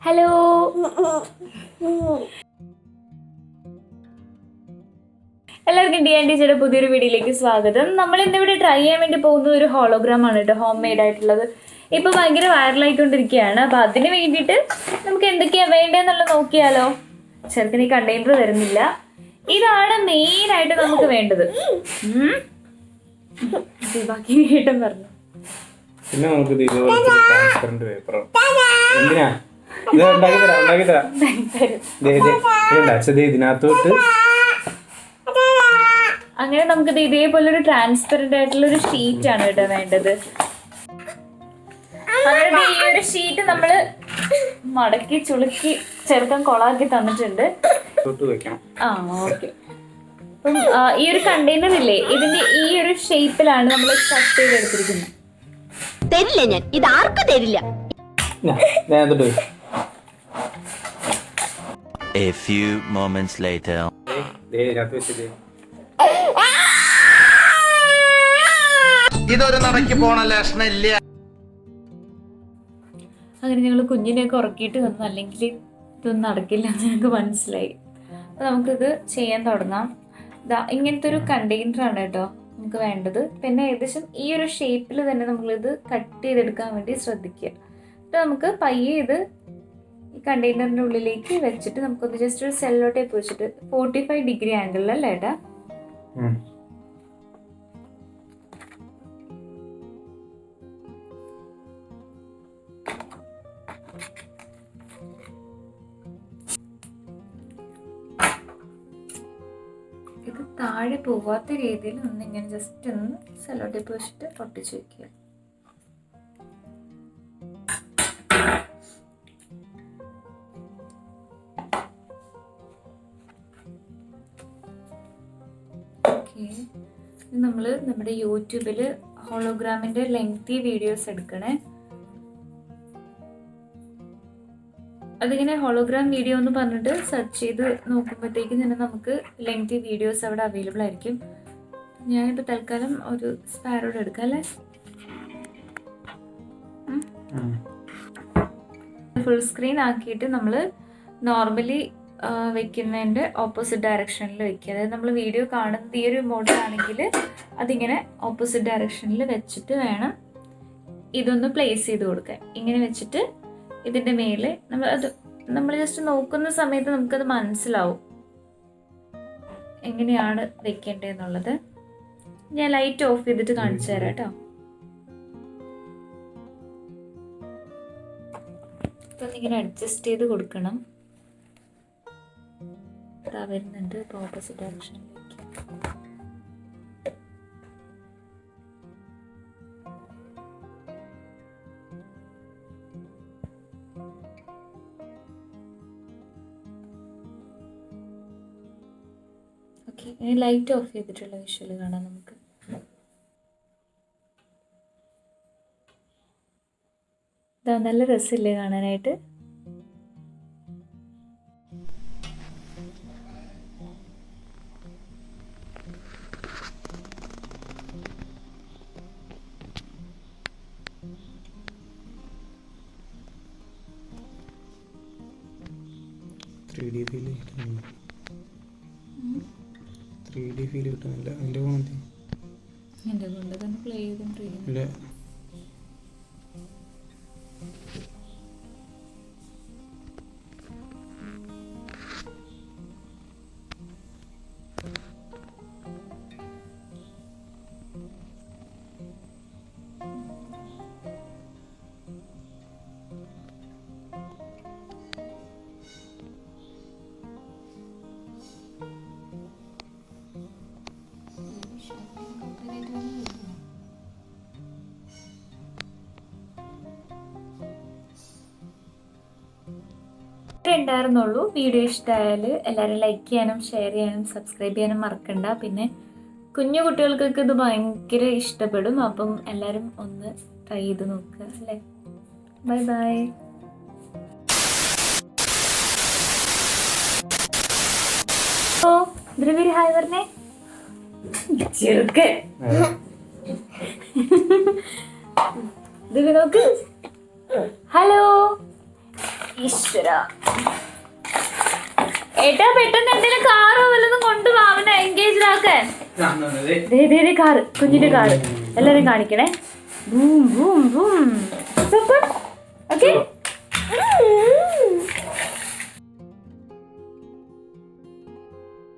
Hello, എല്ലാവർക്കും DNDCയുടെ പുതിയൊരു വീഡിയോയിലേക്ക് സ്വാഗതം. നമ്മൾ ഇന്നിവിടെ ട്രൈ ചെയ്യാൻ വേണ്ടി പോകുന്നത് ഒരു ഹോളോഗ്രാം ആണ് കേട്ടോ, ഹോം മെയ്ഡ് ആയിട്ടുള്ളത്. ഇപ്പൊ ഭയങ്കര വൈറലായിക്കൊണ്ടിരിക്കുകയാണ്. അപ്പൊ അതിന് വേണ്ടിയിട്ട് നമുക്ക് എന്തൊക്കെയാ വേണ്ടതെന്നുള്ളത് നോക്കിയാലോ. ചെറുക്കിന് ഈ കണ്ടെയ്നർ തരുന്നില്ല. ഇതാണ് മെയിൻ ആയിട്ട് നമുക്ക് വേണ്ടത്. ബാക്കി കേട്ടും പറഞ്ഞു. പിന്നെ നമുക്ക് ട്രാൻസ്പെറന്റ് പേപ്പർ എന്തിനാ ഇത് ഉണ്ടാക്കി തരാം ഇതിനകത്തോട്ട്. അങ്ങനെ നമുക്കിത് ഇതേപോലെ ഒരു ട്രാൻസ്പെറന്റ് ആയിട്ടുള്ള ഒരു ഷീറ്റ് ആണ് കേട്ടോ വേണ്ടത്. അങ്ങനെ ഈ ഒരു ഷീറ്റ് നമ്മള് മടക്കി ചുളുക്കി ചെറുക്കം കൊളാക്കി തന്നിട്ടുണ്ട്. ആ ഓക്കെ. അപ്പം ഈ ഒരു കണ്ടെയ്നർ ഇല്ലേ, ഇതിന്റെ ഈ ഒരു ഷേപ്പിലാണ് നമ്മൾ കട്ട് ചെയ്ത് എടുത്തിരിക്കുന്നത്. തരില്ല, ഞാൻ ഇത് ആർക്കും തരില്ല. A few moments later. ഇതൊരു നടക്കി പോണ ലക്ഷണില്ല. അങ്ങനെ ഞങ്ങൾ കുഞ്ഞിനെയൊക്കെ ഉറക്കിയിട്ട് വന്നു, അല്ലെങ്കിൽ ഇതൊന്നും നടക്കില്ല എന്ന് ഞങ്ങൾക്ക് മനസ്സിലായി. അപ്പോൾ നമുക്കിത് ചെയ്യാൻ തുടങ്ങാം. ഇങ്ങനത്തെ ഒരു കണ്ടെയ്നറാണ് കേട്ടോ നമുക്ക് വേണ്ടത്. പിന്നെ ഏകദേശം ഈ ഒരു ഷേപ്പിൽ തന്നെ നമ്മളിത് കട്ട് ചെയ്തെടുക്കാൻ വേണ്ടി ശ്രദ്ധിക്കുക. എന്നിട്ട് നമുക്ക് പയ്യെ ഇത് ഈ കണ്ടെയ്നറിൻ്റെ ഉള്ളിലേക്ക് വെച്ചിട്ട് നമുക്കൊന്ന് ജസ്റ്റ് ഒരു സെല്ലോ ടേപ്പ് വെച്ചിട്ട് 45 ഡിഗ്രി ആംഗിളിലല്ലേ ഏട്ടാ. ഇത് താഴെ പോവാത്ത രീതിയിൽ ഒന്നിങ്ങനെ ജസ്റ്റ് ഒന്ന് സെല്ലോ ടേപ്പ് വെച്ചിട്ട് പൊട്ടിച്ച് വെക്കുക. നമ്മൾ നമ്മുടെ യൂട്യൂബിൽ ഹോളോഗ്രാമിന്റെ ലെങ്തി വീഡിയോസ് എടുക്കണേ. അതിങ്ങനെ ഹോളോഗ്രാം വീഡിയോ എന്ന് പറഞ്ഞിട്ട് സെർച്ച് ചെയ്ത് നോക്കുമ്പോഴത്തേക്കും തന്നെ നമുക്ക് ലെങ്തി വീഡിയോസ് അവിടെ അവൈലബിൾ ആയിരിക്കും. ഞാനിപ്പോൾ തൽക്കാലം ഒരു സ്പാരോഡ് എടുക്കാം അല്ലേ. ഫുൾ സ്ക്രീൻ ആക്കിയിട്ട് നമ്മൾ നോർമലി വെക്കുന്നതിൻ്റെ ഓപ്പോസിറ്റ് ഡയറക്ഷനിൽ വെക്കുക. അതായത് നമ്മൾ വീഡിയോ കാണുന്നത് ഈ ഒരു മോഡിലാണെങ്കിൽ അതിങ്ങനെ ഓപ്പോസിറ്റ് ഡയറക്ഷനിൽ വെച്ചിട്ട് വേണം ഇതൊന്ന് പ്ലേസ് ചെയ്ത് കൊടുക്കാൻ. ഇങ്ങനെ വെച്ചിട്ട് ഇതിൻ്റെ മേലെ നമ്മൾ ജസ്റ്റ് നോക്കുന്ന സമയത്ത് നമുക്കത് മനസ്സിലാവും എങ്ങനെയാണ് വെക്കേണ്ടതെന്നുള്ളത്. ഞാൻ ലൈറ്റ് ഓഫ് ചെയ്തിട്ട് കാണിച്ചു തരാം കേട്ടോ. ഇപ്പം ഇങ്ങനെ അഡ്ജസ്റ്റ് ചെയ്ത് കൊടുക്കണം. വരുന്നുണ്ട് ഇപ്പോൾ ഓപ്പോസിറ്റ് ഡയറക്ഷനിലേക്ക്. ഓക്കെ, ഇനി ലൈറ്റ് ഓഫ് ചെയ്തിട്ടുള്ള വിഷ്വൽ കാണാം നമുക്ക്. ഇതാ നല്ല രസമില്ലേ കാണാനായിട്ട്. ഫീൽ കിട്ടുന്നില്ല. എൻ്റെ ഫോണെത്തി എൻ്റെ കൊണ്ട് തന്നെ പ്ലേ ചെയ്തോണ്ടിരിക്കുന്നു. ഉണ്ടായിരുന്നുള്ളൂ. വീഡിയോ ഇഷ്ടമായാൽ എല്ലാവരും ലൈക്ക് ചെയ്യാനും ഷെയർ ചെയ്യാനും സബ്സ്ക്രൈബ് ചെയ്യാനും മറക്കണ്ട. പിന്നെ കുഞ്ഞു കുട്ടികൾക്കൊക്കെ ഇത് ഭയങ്കര ഇഷ്ടപ്പെടും. അപ്പം എല്ലാവരും ഒന്ന് ട്രൈ ചെയ്ത് നോക്കുക അല്ലേ. Bye bye. ഓ ദ്രവ്യ ഹായ് പറഞ്ഞേ. ചെറുക്കൻ ദ്രവ്യ നോക്ക്. ഹലോ ഈശ്വര. ഏട്ടാ പെട്ടെന്ന് എന്തെങ്കിലും കാറോ വല്ലതും കൊണ്ട് അവനെ എൻഗേജ് ആക്കാൻ. കാറ്, കുഞ്ഞിന്റെ കാറ് എല്ലാരും കാണിക്കണേ. Boom boom boom. Super. Okay.